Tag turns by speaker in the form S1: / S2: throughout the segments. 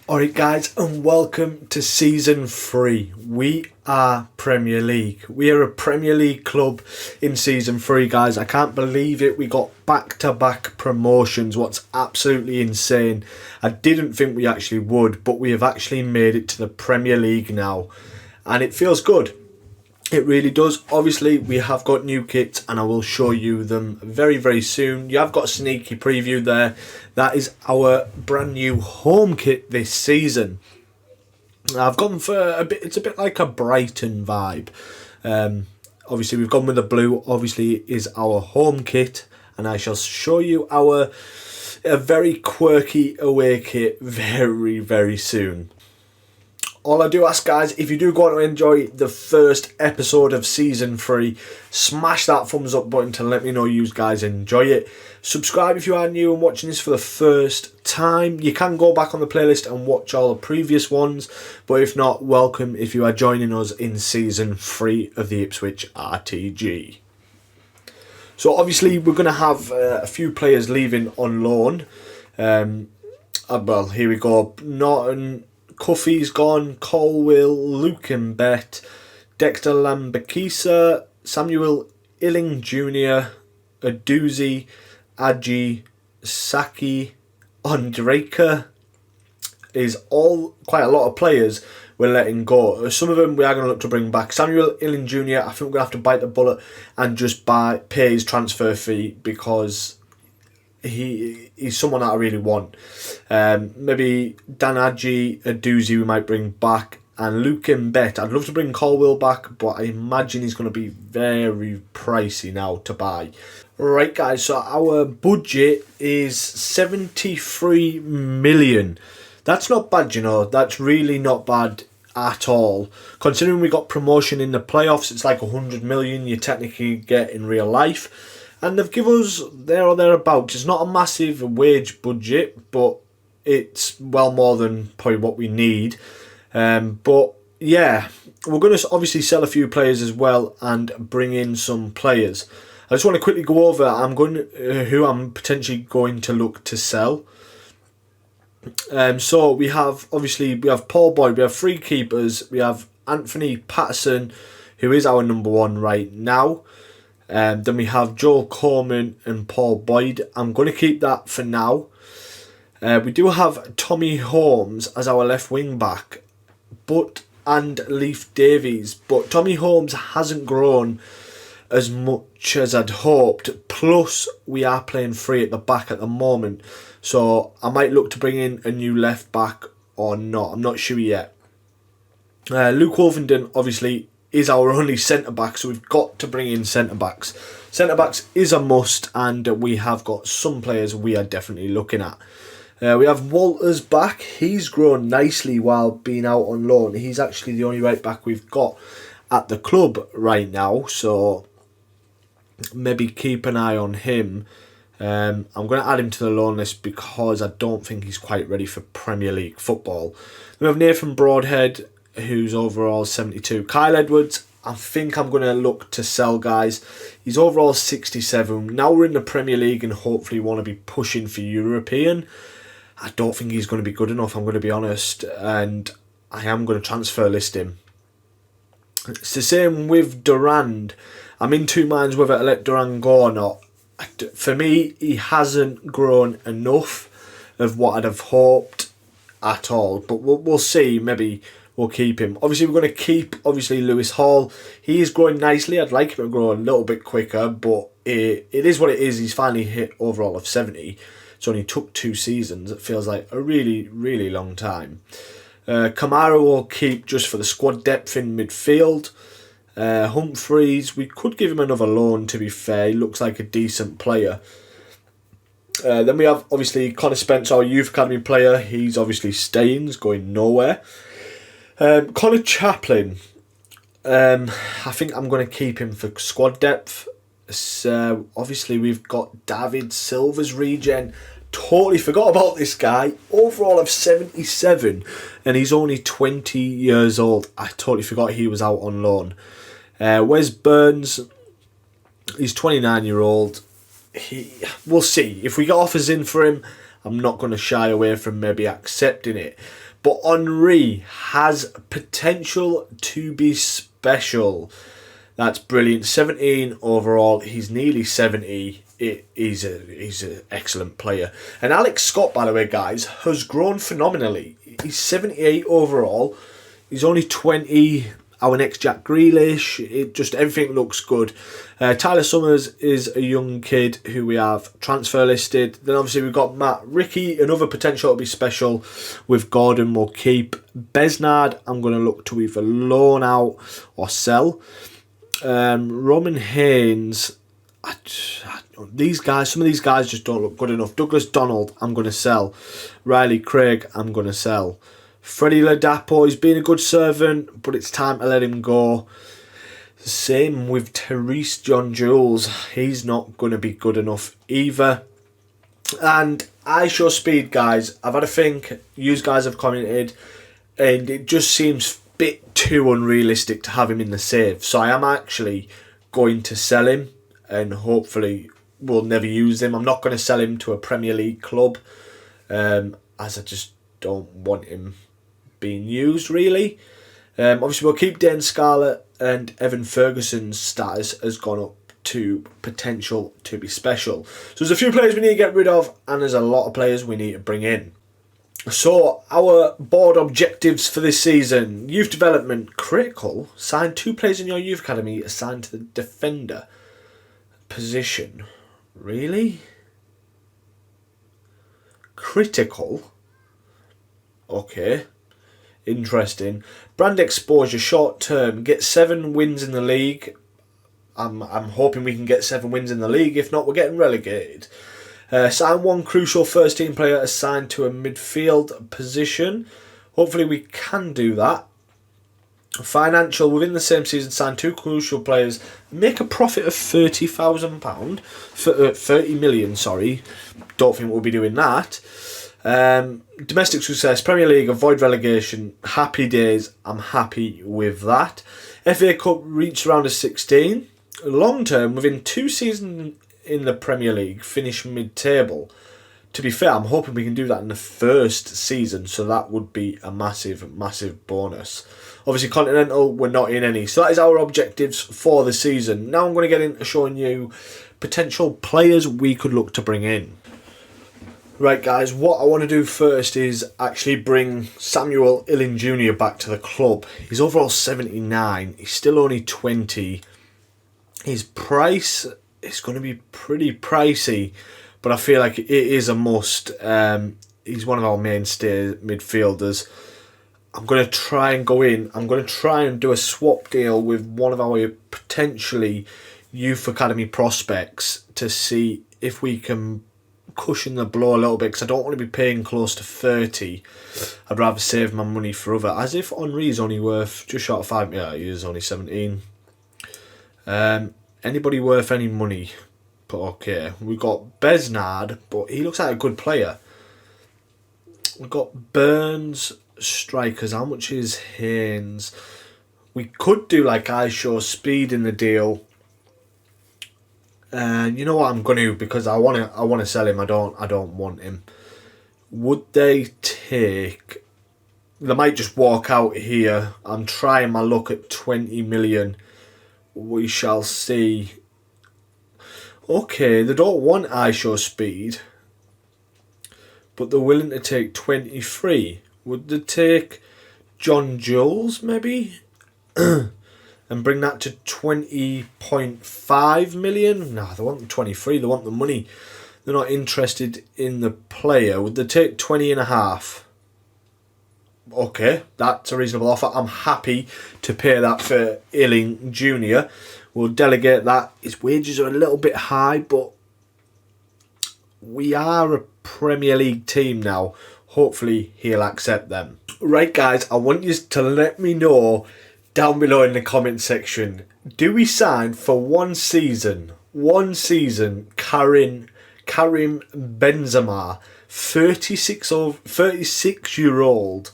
S1: Alright guys, and welcome to Season 3. We are Premier League. We are a Premier League club in Season 3, guys. I can't believe it. We got back-to-back promotions. What's absolutely insane. I didn't think we actually would, but we have actually made it to the Premier League now. And it feels good. It really does. Obviously, we have got new kits and I will show you them very, very soon. You have got a sneaky preview there. That is our brand new home kit this season. I've gone for a bit, it's a bit like a Brighton vibe. Obviously, we've gone with the blue. Obviously, is our home kit. And I shall show you a very quirky away kit very, very soon. All I do ask, guys, if you do go on to enjoy the first episode of Season 3, smash that thumbs up button to let me know you guys enjoy it. Subscribe if you are new and watching this for the first time. You can go back on the playlist and watch all the previous ones, but if not, welcome if you are joining us in Season 3 of the Ipswich RTG. So obviously we're going to have a few players leaving on loan. Well, here we go. Norton, Cuffy's gone, Colwill, Lukenbet, Dexter Lambakisa, Samuel Illing Jr., Aduzi, Aji, Saki, Ondrejka is all quite a lot of players we're letting go. Some of them we are going to look to bring back. Samuel Illing Jr., I think we're going to have to bite the bullet and just pay his transfer fee because he's someone that I really want. Maybe Danaji, Aduzi we might bring back, and Lukenbet. I'd love to bring Colwill back, but I imagine he's going to be very pricey now to buy. Right guys, so our budget is 73 million. That's not bad, you know. That's really not bad at all. Considering we got promotion in the playoffs, it's like 100 million you technically get in real life. And they've given us there or thereabouts. It's not a massive wage budget, but it's well more than probably what we need. But yeah, we're going to obviously sell a few players as well and bring in some players. I just want to quickly go over who I'm potentially going to look to sell. So we have Paul Boyd, we have three keepers, we have Anthony Patterson, who is our number one right now. Then we have Joel Coleman and Paul Boyd. I'm going to keep that for now. We do have Tommy Holmes as our left wing back, and Leif Davies. But Tommy Holmes hasn't grown as much as I'd hoped. Plus, we are playing free at the back at the moment. So I might look to bring in a new left back or not. I'm not sure yet. Luke Wolfenden, obviously, is our only centre-back, so we've got to bring in centre-backs. Centre-backs is a must, and we have got some players we are definitely looking at. We have Walters back. He's grown nicely while being out on loan. He's actually the only right-back we've got at the club right now, so maybe keep an eye on him. I'm going to add him to the loan list because I don't think he's quite ready for Premier League football. We have Nathan Broadhead, who's overall 72. Kyle Edwards, I think I'm going to look to sell, guys. He's overall 67. Now we're in the Premier League and hopefully want to be pushing for European. I don't think he's going to be good enough, I'm going to be honest. And I am going to transfer list him. It's the same with Durand. I'm in two minds whether to let Durand go or not. For me, he hasn't grown enough of what I'd have hoped at all. But we'll see. Maybe we'll keep him. Obviously, we're going to keep, Lewis Hall. He is growing nicely. I'd like him to grow a little bit quicker, but it is what it is. He's finally hit overall of 70. It's only took 2 seasons. It feels like a really, really long time. Kamara will keep just for the squad depth in midfield. Humphreys, we could give him another loan, to be fair. He looks like a decent player. Then we have, obviously, Connor Spence, our youth academy player. He's obviously staying. He's going nowhere. Connor Chaplin, I think I'm going to keep him for squad depth. So obviously we've got David Silva's regen. Totally forgot about this guy. Overall of 77 and he's only 20 years old. I totally forgot he was out on loan. Wes Burns, he's 29-year-old. We'll see. If we get offers in for him, I'm not going to shy away from maybe accepting it. But Henry has potential to be special. That's brilliant. 17 overall. He's nearly 70. He's an excellent player. And Alex Scott, by the way, guys, has grown phenomenally. He's 78 overall. He's only 20. Our next Jack Grealish. Everything looks good. Tyler Summers is a young kid who we have transfer listed. Then obviously we've got Matt Ricky, another potential to be special. With Gordon, we'll keep. Besnard, I'm going to look to either loan out or sell. Roman Haynes, these guys, some of these guys just don't look good enough. Douglas Donald, I'm going to sell. Riley Craig, I'm going to sell. Freddie Ladapo, he's been a good servant, but it's time to let him go. Same with Therese John Jules. He's not going to be good enough either. And iShow Speed, guys, I've had a think. You guys have commented, and it just seems a bit too unrealistic to have him in the save. So I am actually going to sell him, and hopefully we'll never use him. I'm not going to sell him to a Premier League club, as I just don't want him being used, really. Obviously, we'll keep Dan Scarlett, and Evan Ferguson's status has gone up to potential to be special. So there's a few players we need to get rid of, and there's a lot of players we need to bring in. So our board objectives for this season: youth development, critical. Sign 2 players in your youth academy assigned to the defender position. Really? Critical? Okay. Interesting. Brand exposure, short term. Get 7 wins in the league. I'm hoping we can get 7 wins in the league. If not, we're getting relegated. Sign 1 crucial first team player assigned to a midfield position. Hopefully we can do that. Financial, within the same season, sign 2 crucial players. Make a profit of £30,000. 30 million, sorry. Don't think we'll be doing that. Domestic success, Premier League, avoid relegation, happy days, I'm happy with that. FA Cup reached round of 16. Long term, within 2 seasons in the Premier League, finish mid-table. To be fair, I'm hoping we can do that in the first season, so that would be a massive, massive bonus. Obviously, Continental, we're not in any. So that is our objectives for the season. Now I'm going to get into showing you potential players we could look to bring in. Right, guys, what I want to do first is actually bring Samuel Illing Jr. back to the club. He's overall 79. He's still only 20. His price is going to be pretty pricey, but I feel like it is a must. He's one of our mainstay midfielders. I'm going to try and go in. I'm going to try and do a swap deal with one of our potentially youth academy prospects to see if we can cushion the blow a little bit, because I don't want to be paying close to 30. I'd rather save my money for other. As if Henry's only worth just short of 5. Yeah, he is only 17. Anybody worth any money? But okay, we've got Besnard, but he looks like a good player. We've got Burns, strikers. How much is Haynes? We could do like iShow Speed in the deal. And you know what I'm going to, because I want to sell him. I don't want him. Would they take? They might just walk out here. I'm trying my luck at 20 million. We shall see. Okay, they don't want iShow Speed, but they're willing to take 23. Would they take John Jules maybe? And bring that to 20.5 million? No, they want the 23. They want the money. They're not interested in the player. Would they take 20.5? Okay, that's a reasonable offer. I'm happy to pay that for Illing Jr. We'll delegate that. His wages are a little bit high, but we are a Premier League team now. Hopefully he'll accept them. Right, guys, I want you to let me know down below in the comment section. Do we sign for 1 season? 1 season, Karim Benzema, 36-year-old,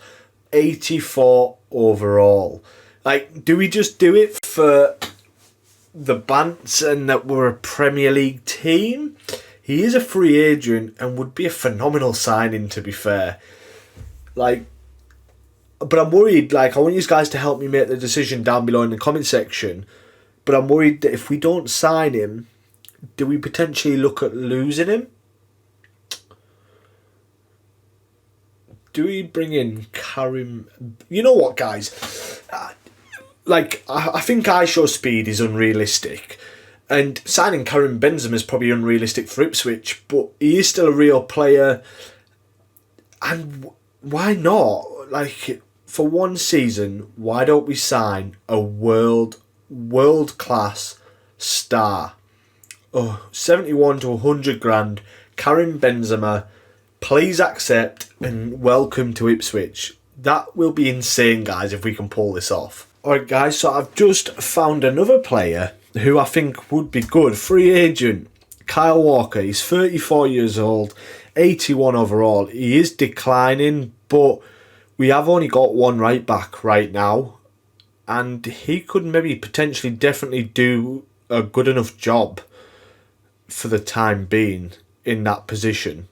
S1: 84 overall. Like, do we just do it for the bants and that we're a Premier League team? He is a free agent and would be a phenomenal signing, to be fair. Like, but I'm worried, like, I want you guys to help me make the decision down below in the comment section. But I'm worried that if we don't sign him, do we potentially look at losing him? Do we bring in Karim? You know what, guys? I think ISO speed is unrealistic. And signing Karim Benzema is probably unrealistic for Ipswich. But he is still a real player. And why not? Like, for one season, why don't we sign a world-class star? 71 to 100 grand, Karim Benzema, please accept and welcome to Ipswich. That will be insane, guys, if we can pull this off. Alright, guys, so I've just found another player who I think would be good. Free agent, Kyle Walker. He's 34 years old, 81 overall. He is declining, but we have only got one right back right now. And he could maybe potentially definitely do a good enough job for the time being in that position.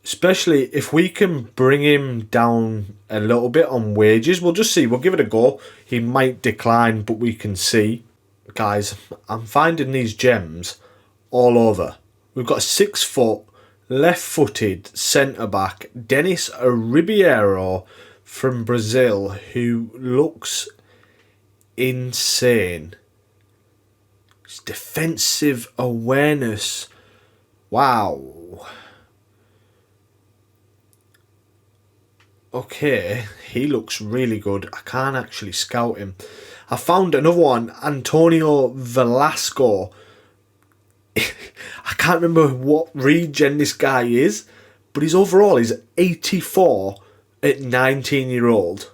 S1: Especially if we can bring him down a little bit on wages. We'll just see. We'll give it a go. He might decline, but we can see. Guys, I'm finding these gems all over. We've got a 6 foot, left-footed centre-back, Denis Ribeiro from Brazil, who looks insane. His defensive awareness. Wow. Okay, he looks really good. I can't actually scout him. I found another one, Antonio Velasco. I can't remember what region this guy is, but his overall is 84 at 19-year-old.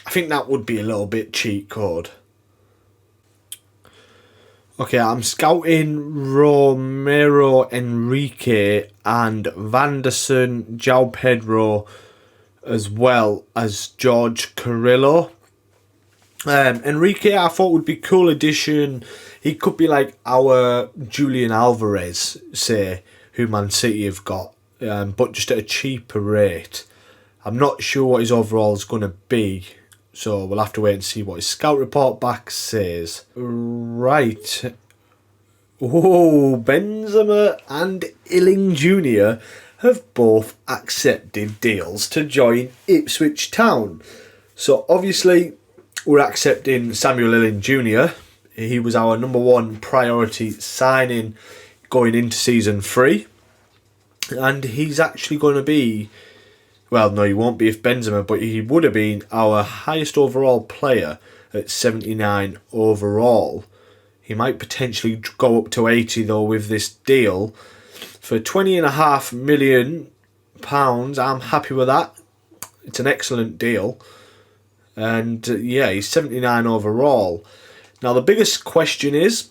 S1: I think that would be a little bit cheat code. Okay, I'm scouting Romero Enrique and Vanderson, João Pedro, as well as George Carrillo. Enrique, I thought would be a cool addition. He could be like our Julian Alvarez, say, who Man City have got, but just at a cheaper rate. I'm not sure what his overall is going to be, so we'll have to wait and see what his scout report back says. Right. Oh, Benzema and Illing Jr. have both accepted deals to join Ipswich Town. So obviously we're accepting Samuel Illing Jr. He was our number one priority signing going into season 3. And he's actually going to be, well, no, he won't be if Benzema, but he would have been our highest overall player at 79 overall. He might potentially go up to 80 though with this deal. For £20.5 million, I'm happy with that. It's an excellent deal. And yeah, he's 79 overall. Now the biggest question is,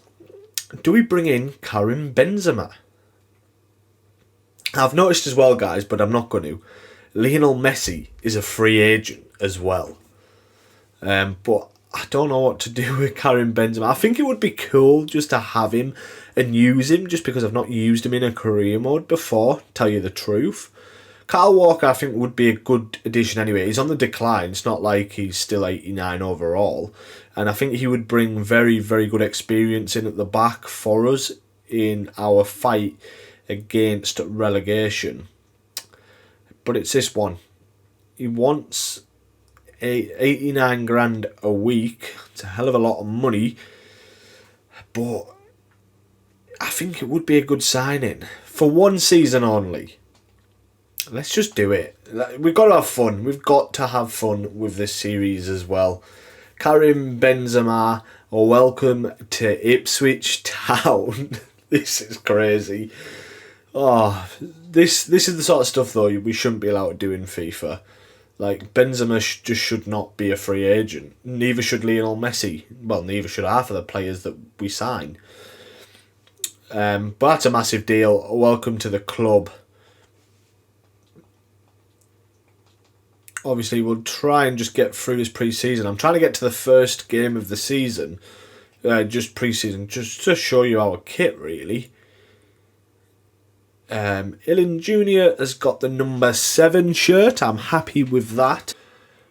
S1: do we bring in Karim Benzema? I've noticed as well, guys, but I'm not going to. Lionel Messi is a free agent as well. But I don't know what to do with Karim Benzema. I think it would be cool just to have him and use him, just because I've not used him in a career mode before, tell you the truth. Kyle Walker, I think, would be a good addition anyway. He's on the decline. It's not like he's still 89 overall. And I think he would bring very, very good experience in at the back for us in our fight against relegation. But it's this one. He wants 89 grand a week. It's a hell of a lot of money. But I think it would be a good signing. For one season only. Let's just do it. We've got to have fun. We've got to have fun with this series as well. Karim Benzema, welcome to Ipswich Town. This is crazy. Oh, this is the sort of stuff, though, we shouldn't be allowed to do in FIFA. Like, Benzema just should not be a free agent. Neither should Lionel Messi. Well, neither should half of the players that we sign. But that's a massive deal. Welcome to the club. Obviously, we'll try and just get through this pre-season. I'm trying to get to the first game of the season. Just pre-season, just to show you our kit, really. Ilin Jr. has got the number 7 shirt. I'm happy with that.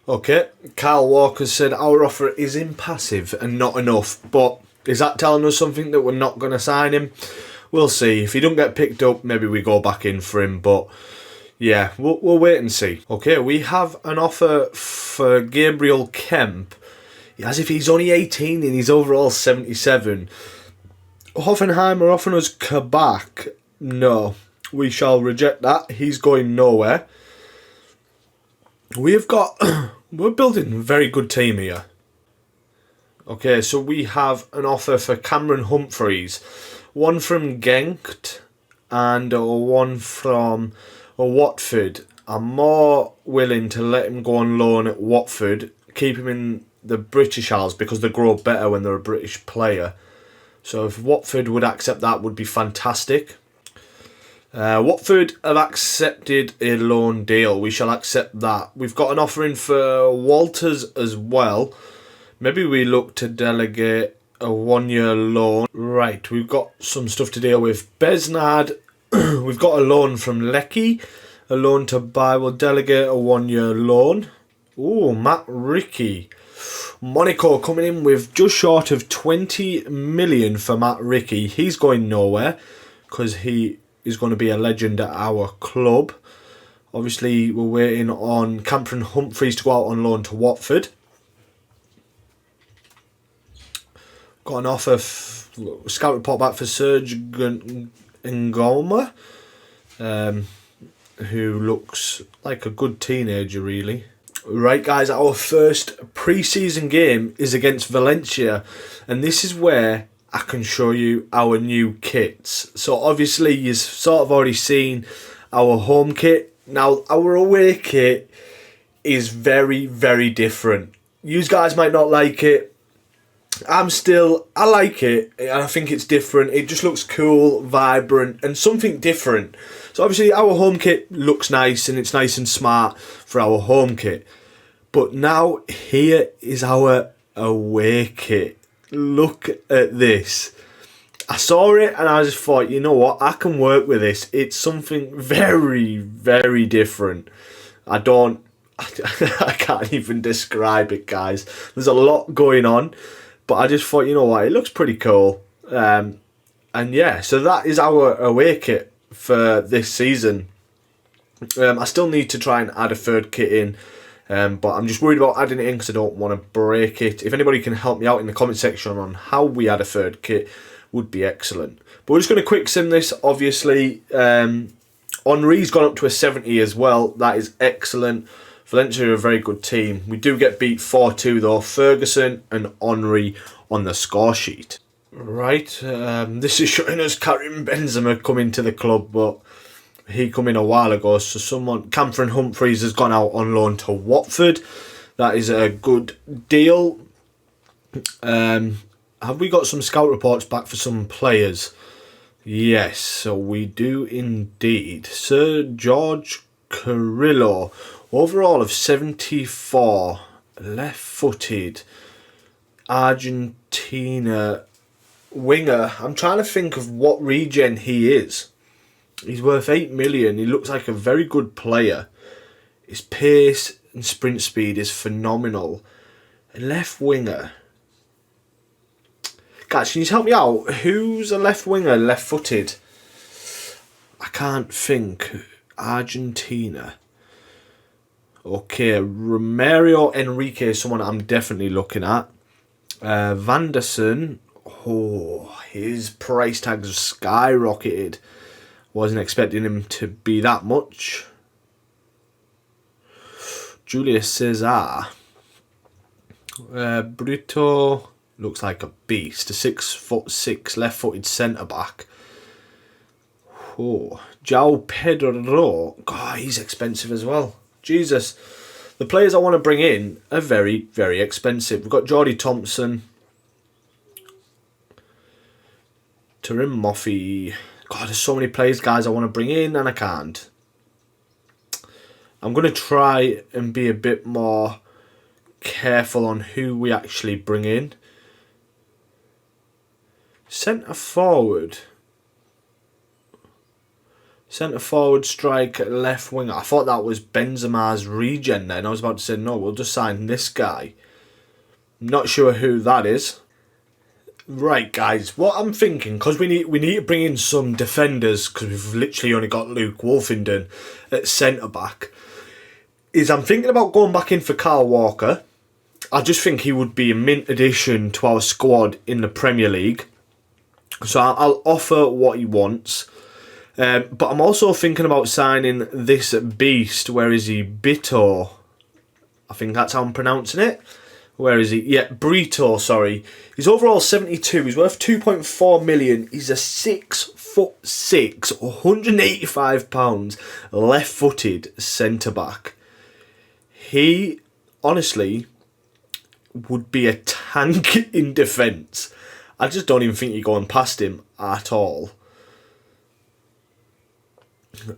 S1: Okay, Kyle Walker said our offer is impassive and not enough, but is that telling us something that we're not going to sign him? We'll see. If he don't get picked up, maybe we go back in for him, but yeah, we'll wait and see. Okay, we have an offer for Gabriel Kemp, as if he's only 18 and he's overall 77. Hoffenheim are offering us Kabak. No, we shall reject that. He's going nowhere. We're building a very good team here. Okay, so we have an offer for Cameron Humphreys. One from Genk and one from Watford. I'm more willing to let him go on loan at Watford, keep him in the British Isles because they grow better when they're a British player. So if Watford would accept that, would be fantastic. Watford have accepted a loan deal. We shall accept that. We've got an offer in for Walters as well. Maybe we look to delegate a 1-year loan. Right, we've got some stuff to deal with. Besnard, we've got a loan from Lecky. A loan to buy. We'll delegate a 1-year loan. Ooh, Matt Ricky. Monaco coming in with just short of 20 million for Matt Ricky. He's going nowhere because he is going to be a legend at our club. Obviously, we're waiting on Cameron Humphreys to go out on loan to Watford. Got an offer, scout report back for Serge Ngoma, who looks like a good teenager, really. Right, guys, our first pre-season game is against Valencia, and this is where I can show you our new kits. So obviously you've sort of already seen our home kit. Now our away kit is very, very different. You guys might not like it. I like it, and I think it's different. It just looks cool, vibrant, and something different. So obviously our home kit looks nice, and it's nice and smart for our home kit. But now here is our away kit. Look at this. I saw it and I just thought, you know what, I can work with this. It's something very, very different. I can't even describe it, guys. There's a lot going on, but I just thought, you know what, it looks pretty cool. And yeah, so that is our away kit for this season. I still need to try and add a third kit in. But I'm just worried about adding it in because I don't want to break it. If anybody can help me out in the comment section on how we add a third kit, would be excellent. But we're just going to quick sim this, obviously. Henri's gone up to a 70 as well. That is excellent. Valencia are a very good team. We do get beat 4-2 though. Ferguson and Henri on the score sheet. Right, this is showing us Karim Benzema coming to the club, but he come in a while ago, so Cameron Humphreys has gone out on loan to Watford. That is a good deal. Have we got some scout reports back for some players? Yes, so we do indeed. Sir George Carrillo, overall of 74, left-footed, Argentina winger. I'm trying to think of what regen he is. He's worth 8 million. He looks like a very good player. His pace and sprint speed is phenomenal. A left winger. Guys, can you help me out? Who's a left winger, left-footed? I can't think. Argentina. Okay, Romario Enrique is someone I'm definitely looking at. Vanderson. Oh, his price tag has skyrocketed. Wasn't expecting him to be that much. Julius Caesar. Brito looks like a beast. A 6'6" left-footed centre-back. Oh, João Pedro. God, he's expensive as well. Jesus. The players I want to bring in are very, very expensive. We've got Jordy Thompson. Tarim Moffey. God, there's so many players, guys, I want to bring in and I can't. I'm going to try and be a bit more careful on who we actually bring in. Centre forward. Centre forward, striker, left winger. I thought that was Benzema's regen then. I was about to say, no, we'll just sign this guy. Not sure who that is. Right, guys, what I'm thinking, because we need to bring in some defenders, because we've literally only got Luke Wolfenden at centre-back, is I'm thinking about going back in for Kyle Walker. I just think he would be a mint addition to our squad in the Premier League. So I'll offer what he wants. But I'm also thinking about signing this beast. Where is he? Bito. I think that's how I'm pronouncing it. Where is he? Yeah, Brito, sorry. He's overall 72. He's worth 2.4 million. He's a 6'6", 185 pounds, left-footed centre-back. He, honestly, would be a tank in defence. I just don't even think you're going past him at all.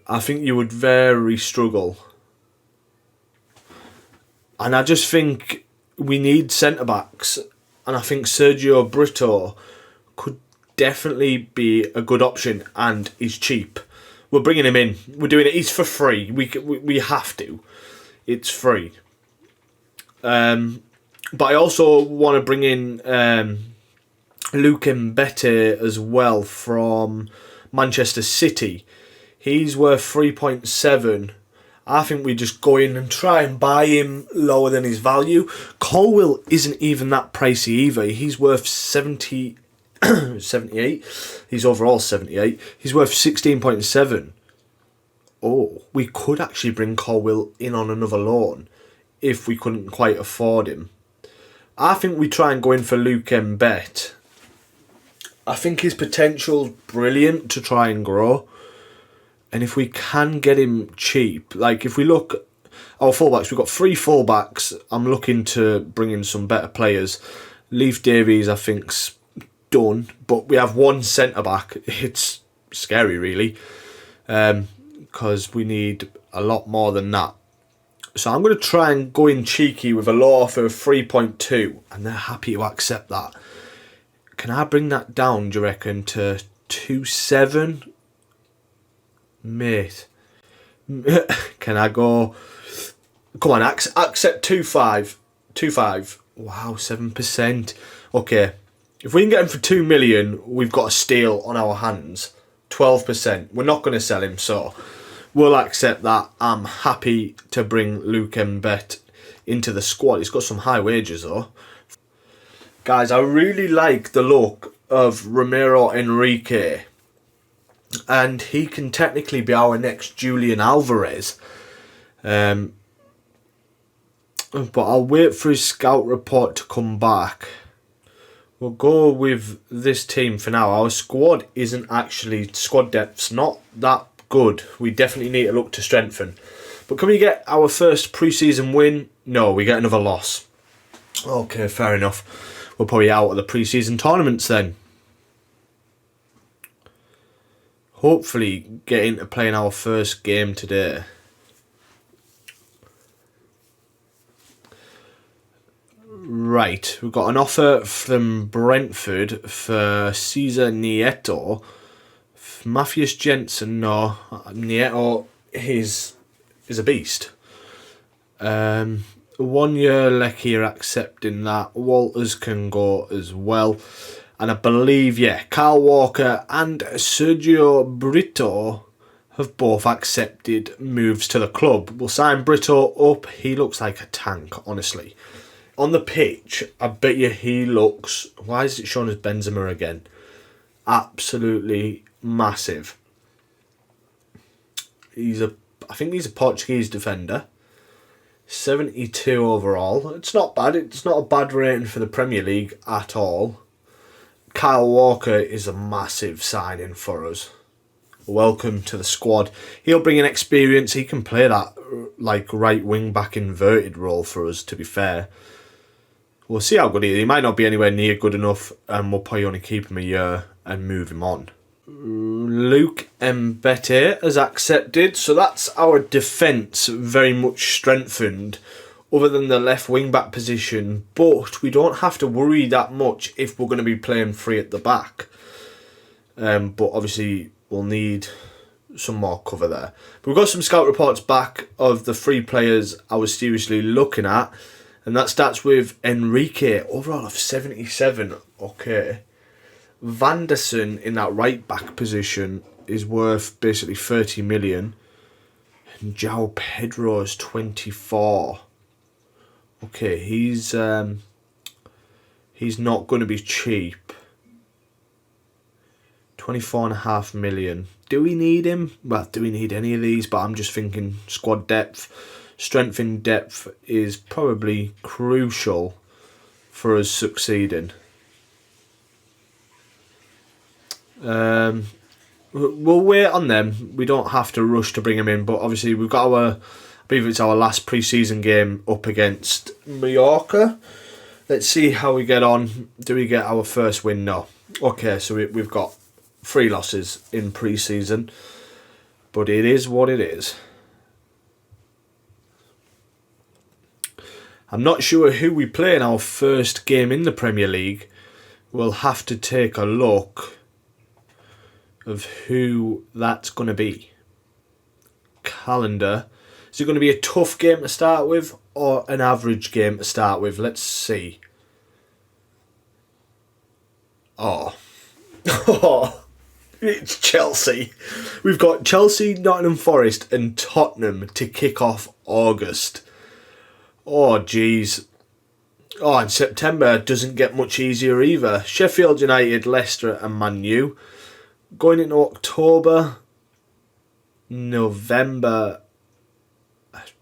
S1: I think you would very struggle. And I just think we need centre-backs. And I think Sergio Brito could definitely be a good option. And he's cheap. We're bringing him in. We're doing it. He's for free. We have to. It's free. But I also want to bring in Luke Mbete as well from Manchester City. He's worth 3.7. I think we just go in and try and buy him lower than his value. Colwill isn't even that pricey either. He's worth 78. He's overall 78. He's worth 16.7. Oh, we could actually bring Colwill in on another loan if we couldn't quite afford him. I think we try and go in for Luke Mbete. I think his potential's brilliant to try and grow. And if we can get him cheap, like if we look our fullbacks, we've got 3 fullbacks. I'm looking to bring in some better players. Leif Davies, I think's done, but we have 1 centre back. It's scary, really, because we need a lot more than that. So I'm going to try and go in cheeky with a low offer of 3.2, and they're happy to accept that. Can I bring that down, do you reckon, to 2.7? Mate, can I go? Come on, accept 2.5. 2.5. Wow, 7%. Okay, if we can get him for 2 million, we've got a steal on our hands. 12%. We're not going to sell him, so we'll accept that. I'm happy to bring Luke Mbete into the squad. He's got some high wages though. Guys, I really like the look of Ramiro Enrique. And he can technically be our next Julian Alvarez. But I'll wait for his scout report to come back. We'll go with this team for now. Our squad squad depth's not that good. We definitely need to look to strengthen. But can we get our first pre-season win? No, we get another loss. Okay, fair enough. We're probably out of the pre-season tournaments then. Hopefully get into playing our first game today. Right, we've got an offer from Brentford for Cesar Nieto. Matthias Jensen, no. Nieto is a beast. 1 year Lecky are accepting that. Walters can go as well. And I believe, Kyle Walker and Sergio Brito have both accepted moves to the club. We'll sign Brito up. He looks like a tank, honestly. On the pitch, I bet you he looks... Why is it shown as Benzema again? Absolutely massive. I think he's a Portuguese defender. 72 overall. It's not bad. It's not a bad rating for the Premier League at all. Kyle Walker is a massive signing for us. Welcome to the squad. He'll bring in experience. He can play that like right wing back inverted role for us, to be fair. We'll see how good he is. He might not be anywhere near good enough, and we'll probably only keep him a year and move him on. Luke Mbete has accepted, so that's our defence very much strengthened, other than the left wing back position, but we don't have to worry that much if we're going to be playing free at the back. But obviously we'll need some more cover there. But we've got some scout reports back of the 3 players I was seriously looking at. And that starts with Enrique, overall of 77. Okay. Vanderson in that right back position is worth basically 30 million. And João Pedro is 24. Okay, he's not going to be cheap. 24.5 million. Do we need him? Well, do we need any of these? But I'm just thinking squad depth. Strength in depth is probably crucial for us succeeding. We'll wait on them. We don't have to rush to bring them in, but obviously we've got I believe it's our last pre-season game up against Mallorca. Let's see how we get on. Do we get our first win? No. Okay, so we've got 3 losses in pre-season, but it is what it is. I'm not sure who we play in our first game in the Premier League. We'll have to take a look of who that's going to be. Calendar. Is it going to be a tough game to start with or an average game to start with? Let's see. Oh, it's Chelsea. We've got Chelsea, Nottingham Forest and Tottenham to kick off August. Oh, jeez. Oh, and September doesn't get much easier either. Sheffield United, Leicester and Man U. Going into October, November,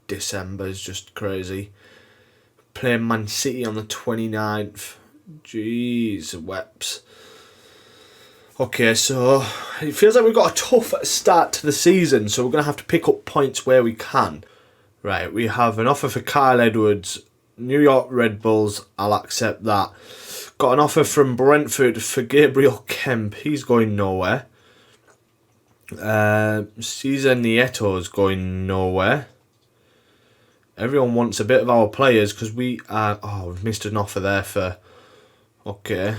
S1: December is just crazy. Playing Man City on the 29th. Jeez, weps. Okay, so it feels like we've got a tough start to the season, so we're going to have to pick up points where we can. Right, we have an offer for Kyle Edwards, New York Red Bulls, I'll accept that. Got an offer from Brentford for Gabriel Kemp, he's going nowhere. Cesar Nieto's going nowhere. Everyone wants a bit of our players because we've missed an offer there for... Okay.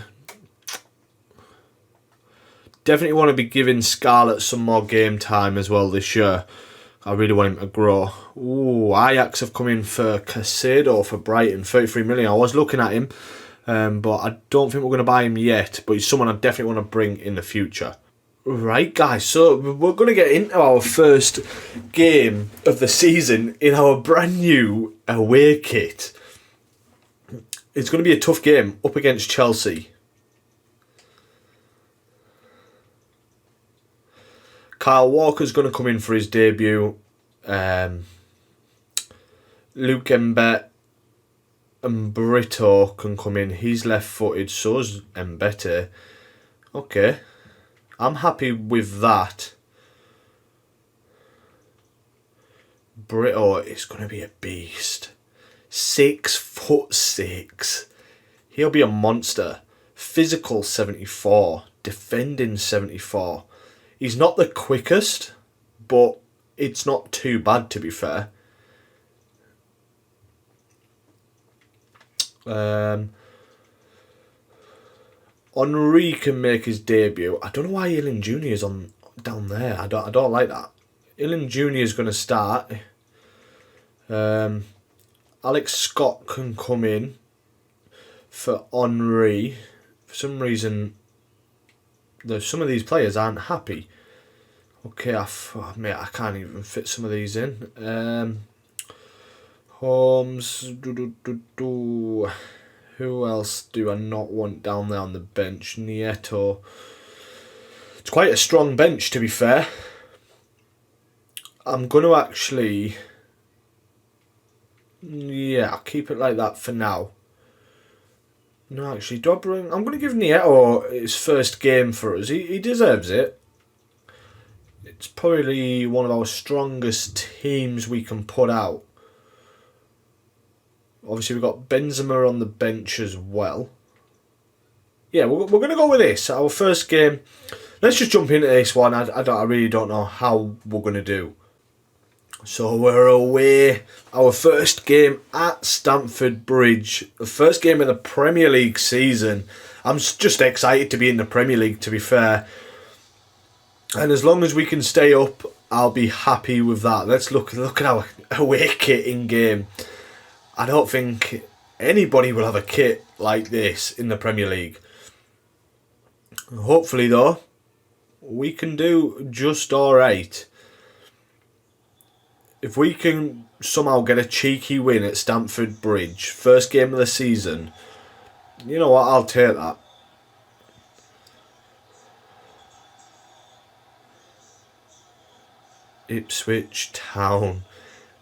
S1: Definitely want to be giving Scarlett some more game time as well this year. I really want him to grow. Ooh, Ajax have come in for Caicedo for Brighton, 33 million. I was looking at him, but I don't think we're going to buy him yet. But he's someone I definitely want to bring in the future. Right, guys, so we're going to get into our first game of the season in our brand new away kit. It's going to be a tough game up against Chelsea. Kyle Walker's going to come in for his debut. Luke Mbet and Brito can come in. He's left-footed, so's Mbete. Okay. I'm happy with that. Brito is going to be a beast. 6'6". He'll be a monster. Physical 74. Defending 74. He's not the quickest, but it's not too bad to be fair. Henry can make his debut. I don't know why Ilan Jr. is on down there. I don't like that. Ilan Jr. is going to start. Alex Scott can come in for Henry. For some reason, some of these players aren't happy. Okay, mate, I can't even fit some of these in. Holmes. Who else do I not want down there on the bench? Nieto. It's quite a strong bench, to be fair. I'm going to actually... Yeah, I'll keep it like that for now. No, actually, I'm going to give Nieto his first game for us. He deserves it. It's probably one of our strongest teams we can put out. Obviously, we've got Benzema on the bench as well. Yeah, we're going to go with this. Our first game. Let's just jump into this one. I really don't know how we're going to do. So we're away. Our first game at Stamford Bridge. The first game of the Premier League season. I'm just excited to be in the Premier League, to be fair. And as long as we can stay up, I'll be happy with that. Let's look at our away kit in game. I don't think anybody will have a kit like this in the Premier League. Hopefully though, we can do just alright. If we can somehow get a cheeky win at Stamford Bridge, first game of the season, you know what, I'll take that. Ipswich Town,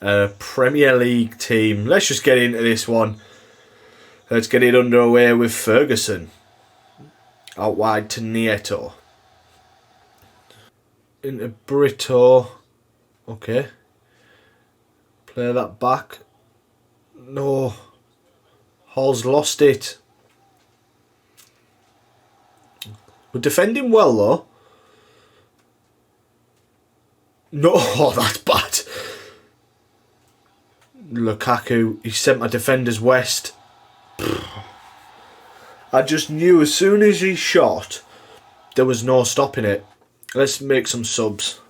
S1: a Premier League team. Let's just get into this one. Let's get it underway with Ferguson. Out wide to Nieto. Into Brito. Okay. Play that back. No. Hall's lost it. We're defending well though. No, oh, that's bad. Lukaku, he sent my defenders west. I just knew as soon as he shot, there was no stopping it. Let's make some subs.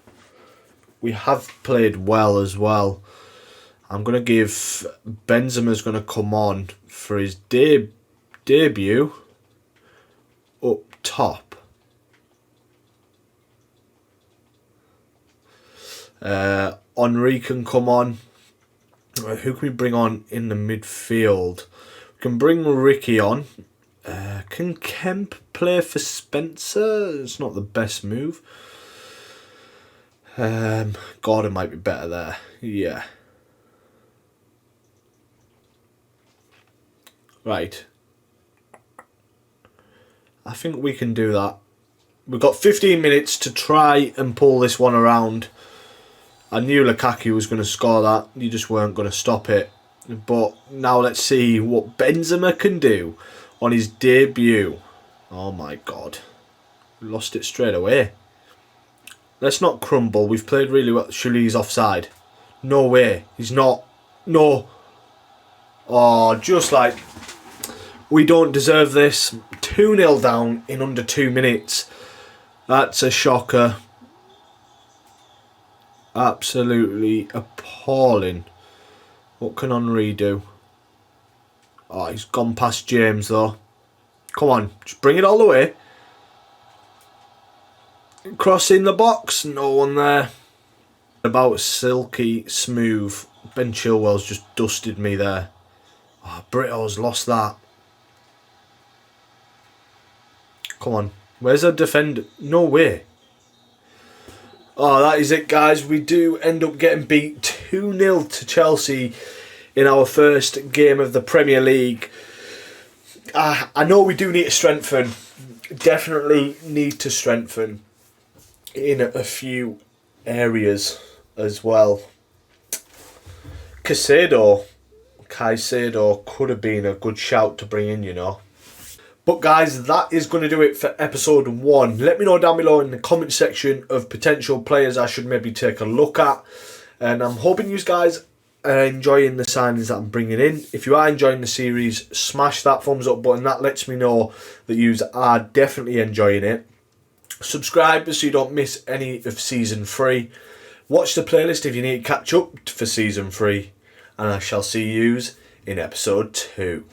S1: We have played well as well. I'm going to give Benzema's going to come on for his debut up top. Henry can come on. Who can we bring on in the midfield? We can bring Ricky on. Can Kemp play for Spencer? It's not the best move. Gordon might be better there. Yeah. Right. I think we can do that. We've got 15 minutes to try and pull this one around. I knew Lukaku was going to score that. You just weren't going to stop it. But now let's see what Benzema can do on his debut. Oh my God. We lost it straight away. Let's not crumble. We've played really well. Surely he's offside. No way. He's not. No. Oh, just like... We don't deserve this. 2-0 down in under 2 minutes. That's a shocker. Absolutely appalling. What can Henry do? Oh, he's gone past James though. Come on, just bring it all the way. Cross in the box, no one there. About silky smooth. Ben Chilwell's just dusted me there. Oh, Brito's lost that. Come on, where's our defender? No way. Oh, that is it, guys. We do end up getting beat 2-0 to Chelsea in our first game of the Premier League. I know we do need to strengthen. Definitely need to strengthen in a few areas as well. Caicedo could have been a good shout to bring in, you know. But guys, that is going to do it for episode 1. Let me know down below in the comment section of potential players I should maybe take a look at. And I'm hoping you guys are enjoying the signings that I'm bringing in. If you are enjoying the series, smash that thumbs up button. That lets me know that you are definitely enjoying it. Subscribe so you don't miss any of Season 3. Watch the playlist if you need to catch up for Season 3. And I shall see you in episode 2.